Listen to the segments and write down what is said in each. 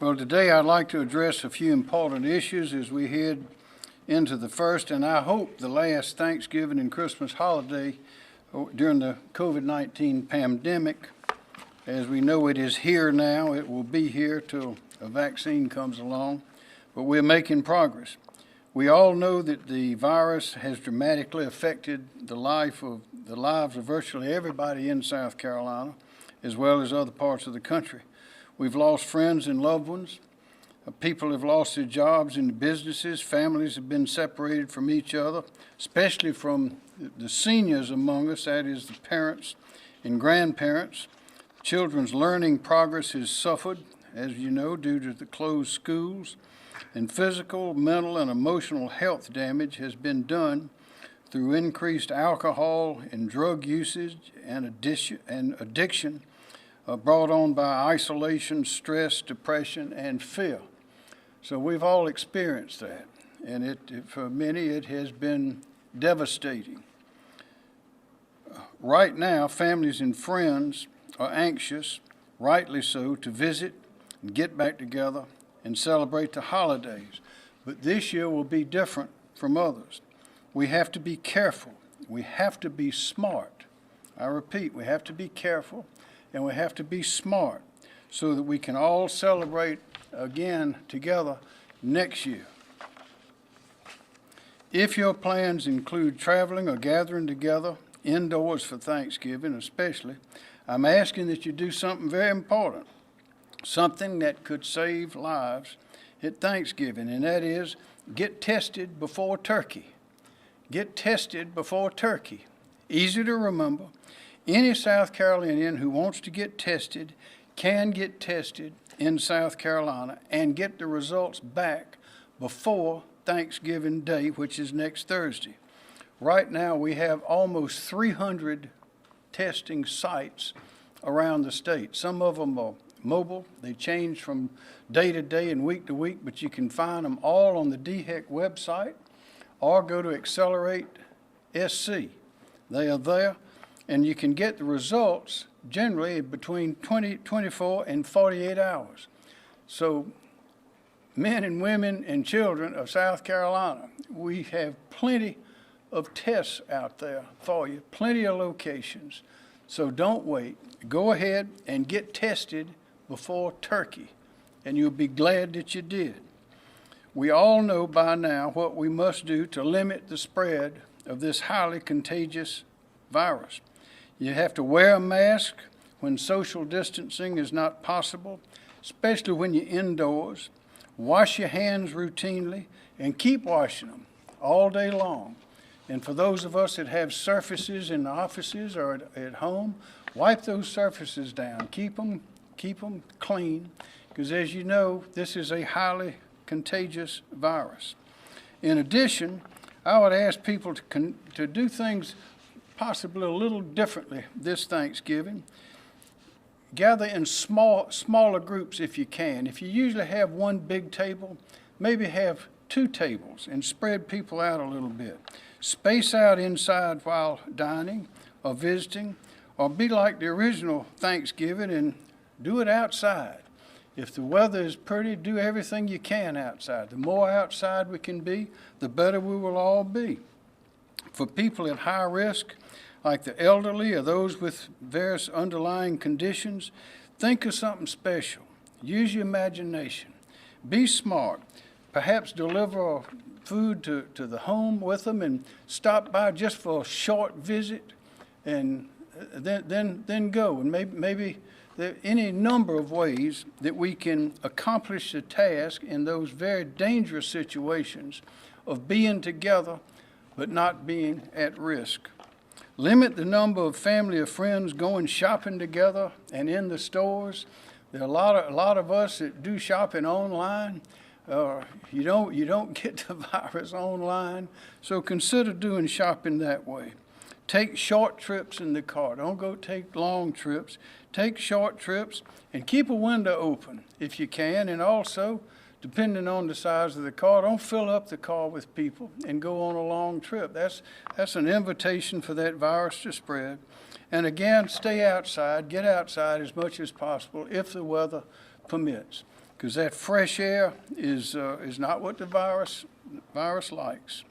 Well, today I'd like to address a few important issues as we head into the first and I hope the last Thanksgiving and Christmas holiday during the COVID-19 pandemic. As we know, it is here now. It will be here till a vaccine comes along, but we're making progress. We all know that the virus has dramatically affected the lives of virtually everybody in South Carolina, as well as other parts of the country. We've lost friends and loved ones. People have lost their jobs and businesses. Families have been separated from each other, especially from the seniors among us, that is the parents and grandparents. Children's learning progress has suffered, as you know, due to the closed schools, and physical, mental, and emotional health damage has been done through increased alcohol and drug usage and addiction brought on by isolation, stress, depression, and fear. So we've all experienced that, and for many it has been devastating. Right now, families and friends are anxious, rightly so, to visit and get back together and celebrate the holidays. But this year will be different from others. We have to be careful. We have to be smart. I repeat, we have to be careful and we have to be smart so that we can all celebrate again together next year. If your plans include traveling or gathering together indoors for Thanksgiving especially, I'm asking that you do something very important, something that could save lives at Thanksgiving, and that is get tested before turkey. Get tested before turkey. Easy to remember. Any South Carolinian who wants to get tested can get tested in South Carolina and get the results back before Thanksgiving Day, which is next Thursday. Right now we have almost 300 testing sites around the state. Some of them are mobile. They change from day to day and week to week, but you can find them all on the DHEC website or go to Accelerate SC. They are there, and you can get the results generally between 24 and 48 hours. So men and women and children of South Carolina, we have plenty of tests out there for you, plenty of locations. So don't wait. Go ahead and get tested before turkey, and you'll be glad that you did. We all know by now what we must do to limit the spread of this highly contagious virus. You have to wear a mask when social distancing is not possible, especially when you're indoors. Wash your hands routinely and keep washing them all day long. And for those of us that have surfaces in the offices or at home, wipe those surfaces down. Keep them clean, because as you know, this is a highly contagious virus. In addition, I would ask people to do things possibly a little differently this Thanksgiving. Gather in smaller groups if you can. If you usually have one big table, maybe have 2 tables and spread people out a little bit. Space out inside while dining or visiting, or be like the original Thanksgiving and do it outside. If the weather is pretty, do everything you can outside. The more outside we can be, the better we will all be. For people at high risk, like the elderly or those with various underlying conditions, think of something special. Use your imagination. Be smart. Perhaps deliver food to the home with them and stop by just for a short visit and then go. And maybe there are any number of ways that we can accomplish the task in those very dangerous situations of being together but not being at risk. Limit the number of family or friends going shopping together and in the stores. There are a lot of us that do shopping online. You don't get the virus online, so consider doing shopping that way. Take short trips in the car. Don't go take long trips. Take short trips and keep a window open if you can, and also, depending on the size of the car, don't fill up the car with people and go on a long trip. That's an invitation for that virus to spread. And again, stay outside, get outside as much as possible if the weather permits. because that fresh air is not what the virus likes.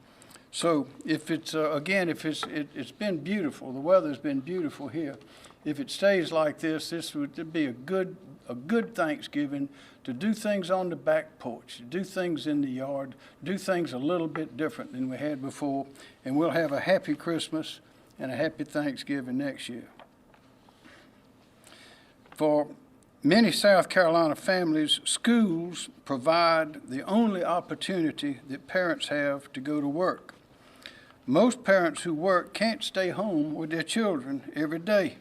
So if it's, again, if it's been beautiful, the weather's been beautiful here. If it stays like this would be a good Thanksgiving, to do things on the back porch, to do things in the yard, do things a little bit different than we had before, and we'll have a happy Christmas and a happy Thanksgiving next year. For many South Carolina families, schools provide the only opportunity that parents have to go to work. Most parents who work can't stay home with their children every day.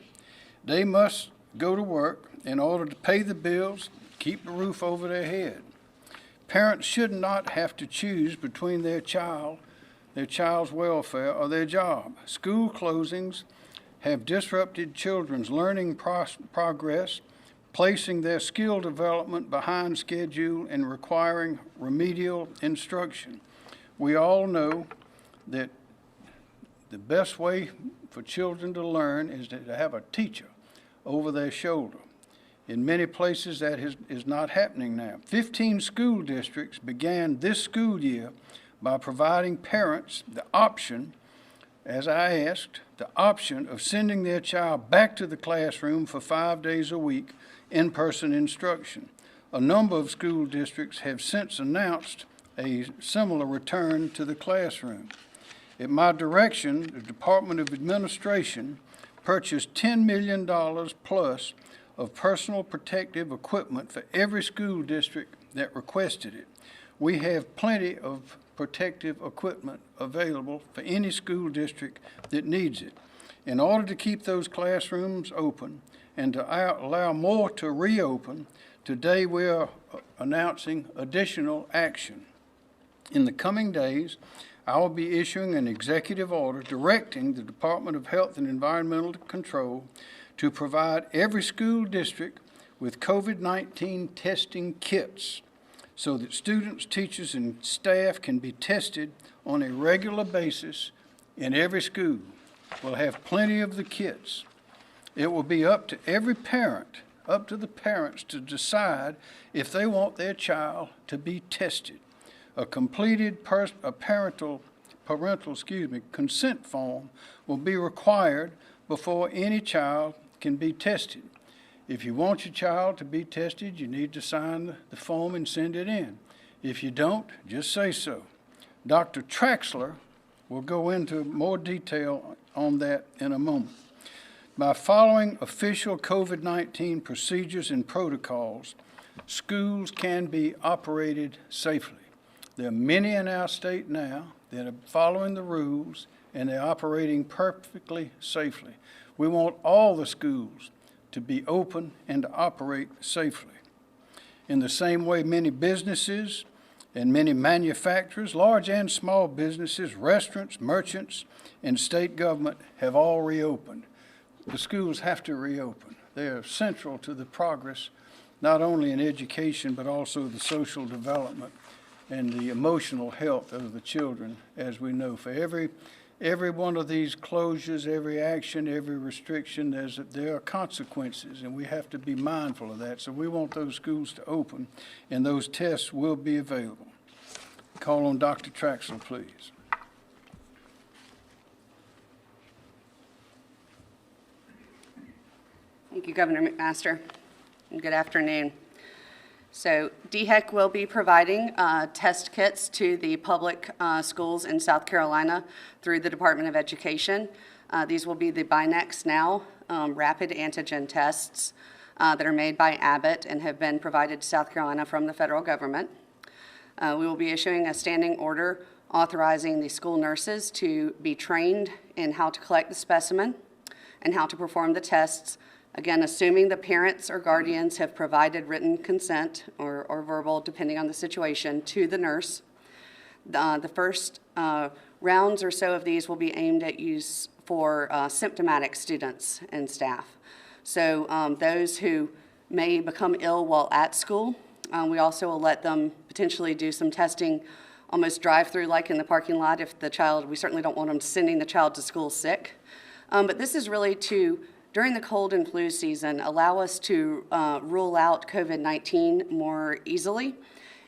They must go to work in order to pay the bills, keep the roof over their head. Parents should not have to choose between their child's welfare or their job. School closings have disrupted children's learning progress, placing their skill development behind schedule and requiring remedial instruction. We all know that the best way for children to learn is to have a teacher over their shoulder. In many places, that is not happening now. 15 school districts began this school year by providing parents the option, as I asked, the option of sending their child back to the classroom for 5 days a week in-person instruction. A number of school districts have since announced a similar return to the classroom. At my direction, the Department of Administration purchased $10 million plus of personal protective equipment for every school district that requested it. We have plenty of protective equipment available for any school district that needs it. In order to keep those classrooms open and to allow more to reopen, today we are announcing additional action. In the coming days, I will be issuing an executive order directing the Department of Health and Environmental Control to provide every school district with COVID-19 testing kits so that students, teachers, and staff can be tested on a regular basis in every school. We'll have plenty of the kits. It will be up to every parent, up to the parents to decide if they want their child to be tested. A completed parental consent form will be required before any child can be tested. If you want your child to be tested, you need to sign the form and send it in. If you don't, just say so. Dr. Traxler will go into more detail on that in a moment. By following official COVID-19 procedures and protocols, schools can be operated safely. There are many in our state now that are following the rules and they're operating perfectly safely. We want all the schools to be open and to operate safely. In the same way, many businesses and many manufacturers, large and small businesses, restaurants, merchants, and state government have all reopened. The schools have to reopen. They are central to the progress, not only in education, but also the social development and the emotional health of the children, as we know. For every one of these closures, every action, every restriction, there are consequences, and we have to be mindful of that. So we want those schools to open, and those tests will be available. Call on Dr. Traxler, please. Thank you, Governor McMaster, and good afternoon. So DHEC will be providing test kits to the public schools in South Carolina through the Department of Education. These will be the Binex Now rapid antigen tests that are made by Abbott and have been provided to South Carolina from the federal government. We will be issuing a standing order authorizing the school nurses to be trained in how to collect the specimen and how to perform the tests. Again, assuming the parents or guardians have provided written consent or verbal, depending on the situation, to the nurse. The first rounds or so of these will be aimed at use for symptomatic students and staff. So those who may become ill while at school, we also will let them potentially do some testing, almost drive-through like in the parking lot if the child, we certainly don't want them sending the child to school sick. But this is really to during the cold and flu season allow us to rule out COVID-19 more easily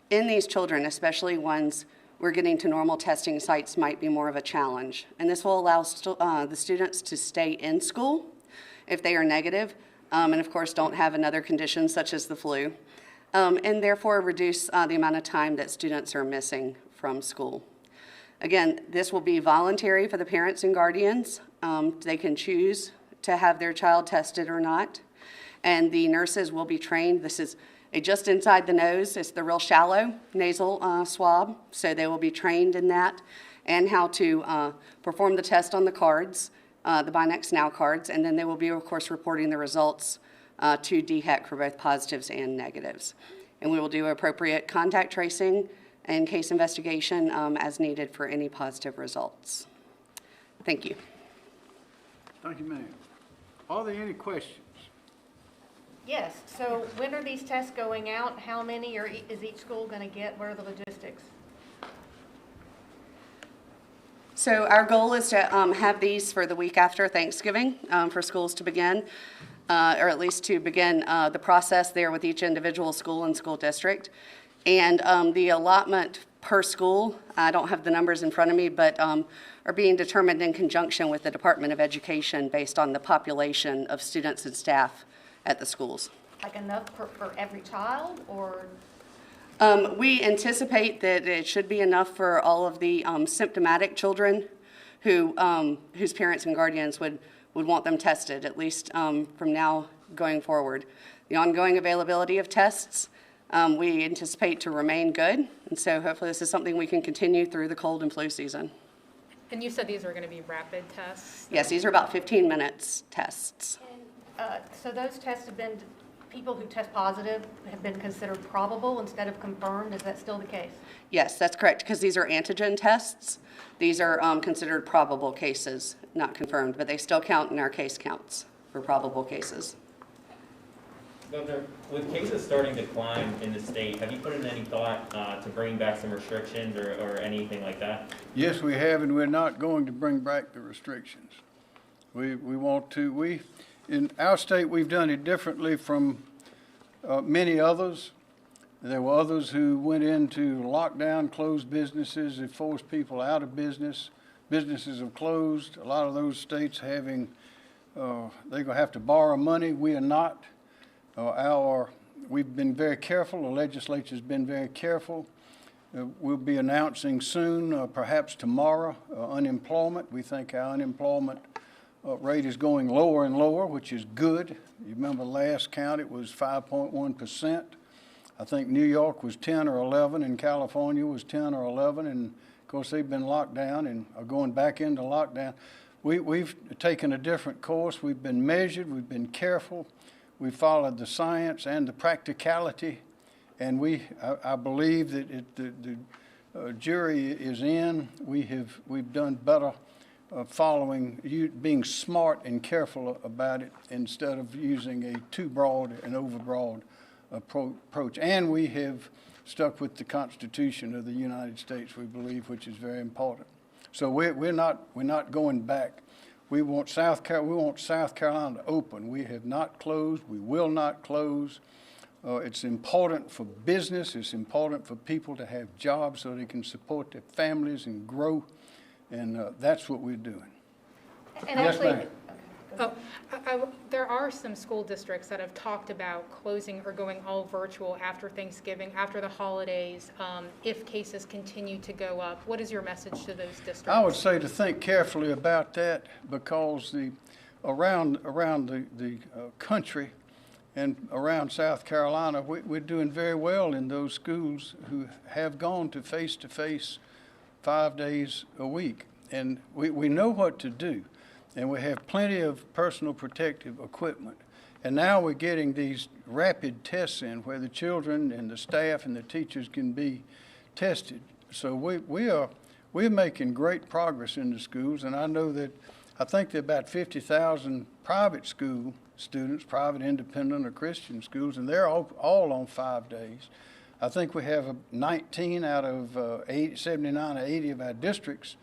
in these children, especially ones we're getting to normal testing sites might be more of a challenge. And this will allow the students to stay in school if they are negative, and of course don't have another condition such as the flu, and therefore reduce the amount of time that students are missing from school. Again, this will be voluntary for the parents and guardians. They can choose to have their child tested or not, and the nurses will be trained. This is just inside the nose. It's the real shallow nasal swab, so they will be trained in that and how to perform the test on the cards, the Binex Now cards, and then they will be, of course, reporting the results to DHEC for both positives and negatives. And we will do appropriate contact tracing and case investigation as needed for any positive results. Thank you. Thank you, ma'am. Are there any questions? Yes, so when are these tests going out? How many is each school going to get? What are the logistics? So our goal is to have these for the week after Thanksgiving for schools to begin, or at least to begin the process there with each individual school and school district. And the allotment per school, I don't have the numbers in front of me, but are being determined in conjunction with the Department of Education based on the population of students and staff at the schools. Like enough for every child, or? We anticipate that it should be enough for all of the symptomatic children who, whose parents and guardians would want them tested, at least from now going forward. The ongoing availability of tests, we anticipate to remain good, and so hopefully this is something we can continue through the cold and flu season. And you said these are going to be rapid tests? Yes, these are about 15 minutes tests. So those tests have been, people who test positive have been considered probable instead of confirmed. Is that still the case? Yes, that's correct, because these are antigen tests. These are considered probable cases, not confirmed, but they still count in our case counts for probable cases. Governor, with cases starting to climb in the state, have you put in any thought to bringing back some restrictions or anything like that? Yes, we have, and we're not going to bring back the restrictions. We want to, in our state, we've done it differently from many others. There were others who went into lockdown, closed businesses, they forced people out of business. Businesses have closed. A lot of those states having, they're going to have to borrow money. We are not. We've been very careful. The legislature's been very careful. We'll be announcing soon, perhaps tomorrow, unemployment. We think our unemployment rate is going lower and lower, which is good. You remember last count, it was 5.1%. I think New York was 10 or 11, and California was 10 or 11, and of course they've been locked down and are going back into lockdown. We've taken a different course. We've been measured. We've been careful. We followed the science and the practicality, and I believe that the jury is in. We've done better following, being smart and careful about it instead of using a too broad and overbroad approach. And we have stuck with the Constitution of the United States, we believe, which is very important. So we're not going back. We want South Carolina to open. We have not closed. We will not close. It's important for business. It's important for people to have jobs so they can support their families and grow. And that's what we're doing. And Yes, actually, ma'am. There are some school districts that have talked about closing or going all virtual after Thanksgiving, after the holidays, if cases continue to go up. What is your message to those districts? I would say to think carefully about that, because around the country and around South Carolina, we're doing very well in those schools who have gone to face-to-face 5 days a week. And we know what to do. And we have plenty of personal protective equipment. And now we're getting these rapid tests in where the children and the staff and the teachers can be tested. So we're making great progress in the schools, and I think there are about 50,000 private school students, private, independent, or Christian schools, and they're all on 5 days. I think we have 19 out of 79 or 80 of our districts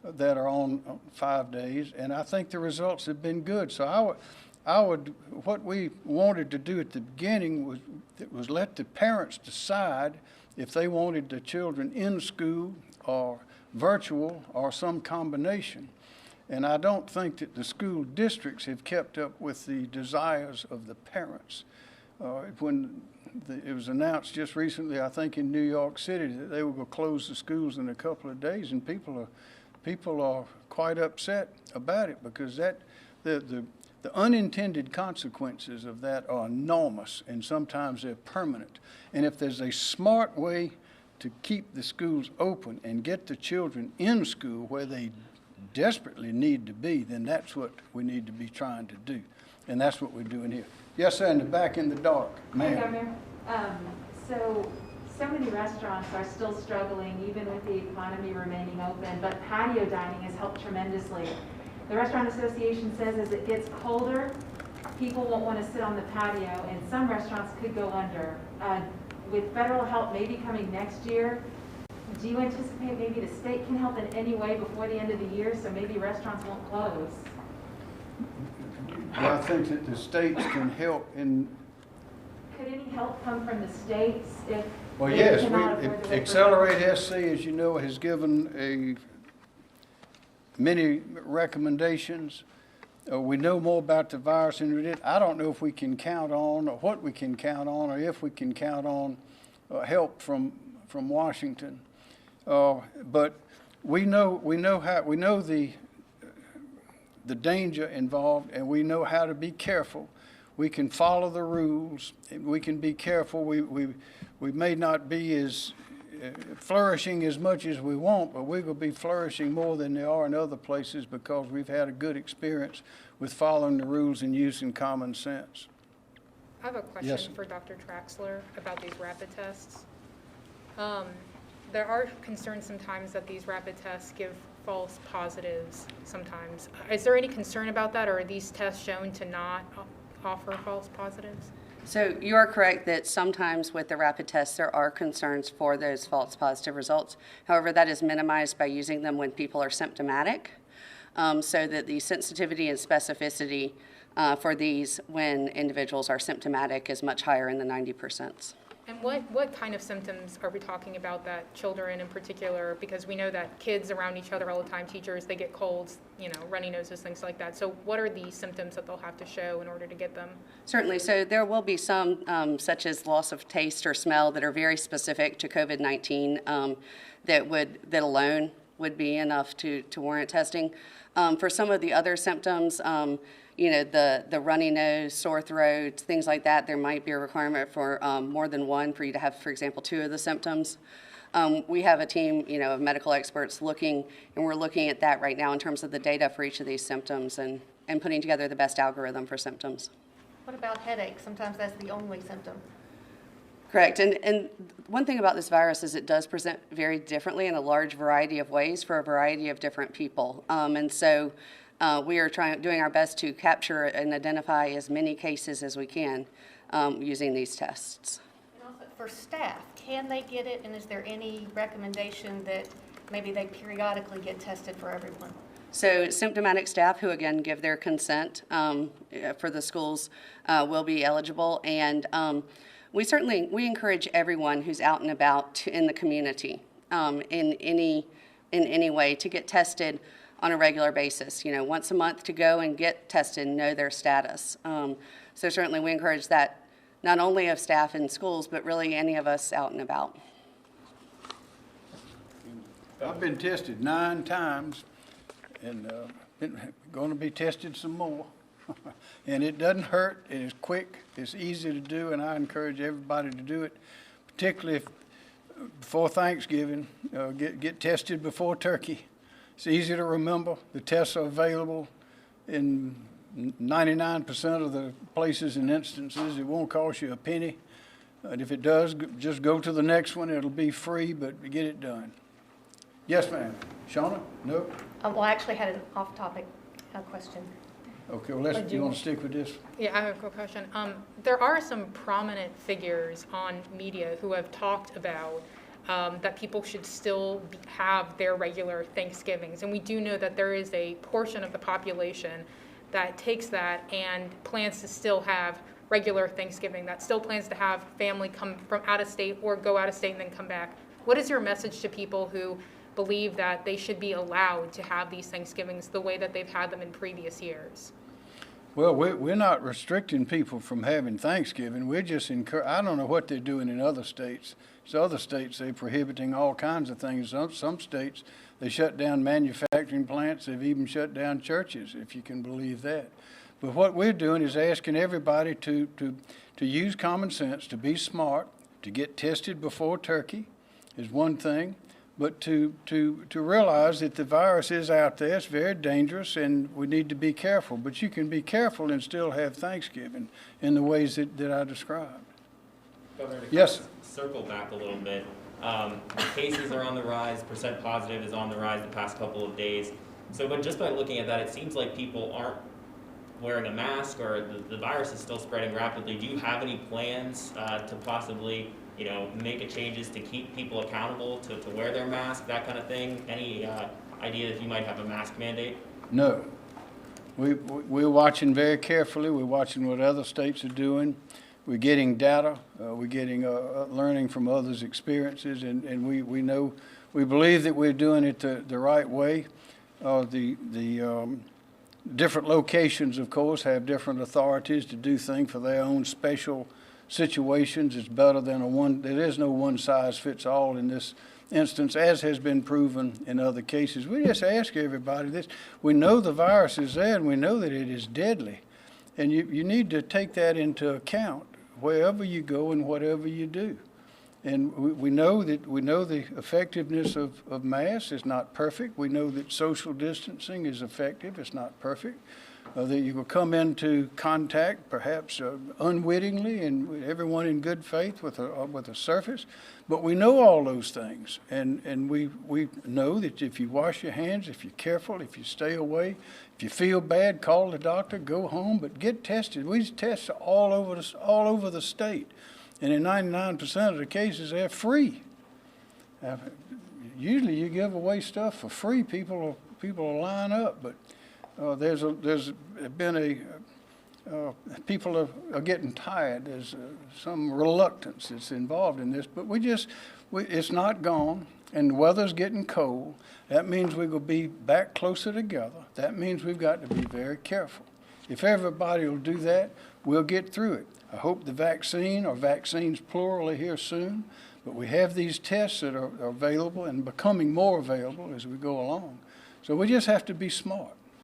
that are on 5 days, and I think the results have been good. So what we wanted to do at the beginning was let the parents decide if they wanted the children in school or virtual or some combination. And I don't think that the school districts have kept up with the desires of the parents. When it was announced just recently, I think in New York City, that they were going to close the schools in a couple of days, and people are quite upset about it, because the unintended consequences of that are enormous, and sometimes they're permanent. And if there's a smart way to keep the schools open and get the children in school where they desperately need to be, then that's what we need to be trying to do. And that's what we're doing here. Yes, sir, in the back in the dark. Ma'am. Hey, Governor. So many restaurants are still struggling, even with the economy remaining open, but patio dining has helped tremendously. The Restaurant Association says as it gets colder, people won't want to sit on the patio, and some restaurants could go under. With federal help maybe coming next year, do you anticipate maybe the state can help in any way before the end of the year, so maybe restaurants won't close? Well, I think that the states can help in. Could any help come from the states if? Well, they yes, cannot afford to wait for Accelerate SC, as you know, has given many recommendations. We know more about the virus than we did. I don't know if we can count on, or what we can count on, or if we can count on help from Washington. But we know the danger involved, and we know how to be careful. We can follow the rules. We can be careful. We may not be as flourishing as much as we want, but we're going to be flourishing more than they are in other places, because we've had a good experience with following the rules and using common sense. I have a Yes. question for Dr. Traxler about these rapid tests. There are concerns sometimes that these rapid tests give false positives sometimes. Is there any concern about that, or are these tests shown to not offer false positives? So you are correct that sometimes with the rapid tests, there are concerns for those false positive results. However, that is minimized by using them when people are symptomatic, so that the sensitivity and specificity for these when individuals are symptomatic is much higher in the 90%. And what kind of symptoms are we talking about that children in particular, because we know that kids around each other all the time, teachers, they get colds, runny noses, things like that. So what are the symptoms that they'll have to show in order to get them? Certainly. So there will be some, such as loss of taste or smell, that are very specific to COVID-19 that alone would be enough to warrant testing. For some of the other symptoms, the runny nose, sore throat, things like that, there might be a requirement for more than one, for you to have, for example, 2 of the symptoms. We have a team, of medical experts looking, and we're looking at that right now in terms of the data for each of these symptoms and putting together the best algorithm for symptoms. What about headache? Sometimes that's the only symptom. Correct. And one thing about this virus is it does present very differently in a large variety of ways for a variety of different people. And so we are doing our best to capture and identify as many cases as we can using these tests. And also for staff, can they get it? And is there any recommendation that maybe they periodically get tested for everyone? So symptomatic staff who, again, give their consent for the schools will be eligible. And we encourage everyone who's out and about in the community in any way to get tested on a regular basis, once a month, to go and get tested and know their status. So certainly we encourage that, not only of staff in schools, but really any of us out and about. I've been tested 9 times, and going to be tested some more. And it doesn't hurt, it is quick, it's easy to do, and I encourage everybody to do it, particularly if before Thanksgiving, get tested before turkey. It's easy to remember. The tests are available in 99% of the places and instances. It won't cost you a penny. And if it does, just go to the next one. It'll be free, but get it done. Yes, ma'am. Shauna? No? Well, I actually had an off-topic question. Okay, well, you want to stick with this? Yeah, I have a quick question. There are some prominent figures on media who have talked about that people should still have their regular Thanksgivings. And we do know that there is a portion of the population that takes that and plans to still have regular Thanksgiving, that still plans to have family come from out of state or go out of state and then come back. What is your message to people who believe that they should be allowed to have these Thanksgivings the way that they've had them in previous years? Well, we're not restricting people from having Thanksgiving. We're just I don't know what they're doing in other states. So other states, they're prohibiting all kinds of things. Some states, they shut down manufacturing plants. They've even shut down churches, if you can believe that. But what we're doing is asking everybody to use common sense, to be smart, to get tested before turkey is one thing. But to realize that the virus is out there, it's very dangerous, and we need to be careful. But you can be careful and still have Thanksgiving in the ways that I described. Governor, to Yes, kind of circle back a little bit, cases are on the rise, percent positive is on the rise the past couple of days. So, but just by looking at that, it seems like people aren't wearing a mask, or the virus is still spreading rapidly. Do you have any plans to possibly, make changes to keep people accountable to wear their mask, that kind of thing? Any idea that you might have a mask mandate? no. We're watching very carefully. We're watching what other states are doing. We're getting data. We're getting learning from others' experiences, and we believe that we're doing it the right way. Different locations, of course, have different authorities to do things for their own special situations. It's better than there is no one size fits all in this instance, as has been proven in other cases. We just ask everybody this. We know the virus is there, and we know that it is deadly. And you need to take that into account wherever you go and whatever you do. And we know the effectiveness of masks is not perfect. We know that social distancing is effective. It's not perfect. That you will come into contact, perhaps unwittingly, and everyone in good faith with a surface. But we know all those things, and we know that if you wash your hands, if you're careful, if you stay away, if you feel bad, call the doctor, go home, but get tested. We test all over the state. And in 99% of the cases, they're free. Usually you give away stuff for free, people will line up, but there's been people are getting tired. There's some reluctance that's involved in this, but it's not gone, and the weather's getting cold. That means we're going to be back closer together. That means we've got to be very careful. If everybody will do that, we'll get through it. I hope the vaccine, or vaccines plural, are here soon, but we have these tests that are available and becoming more available as we go along. So we just have to be smart.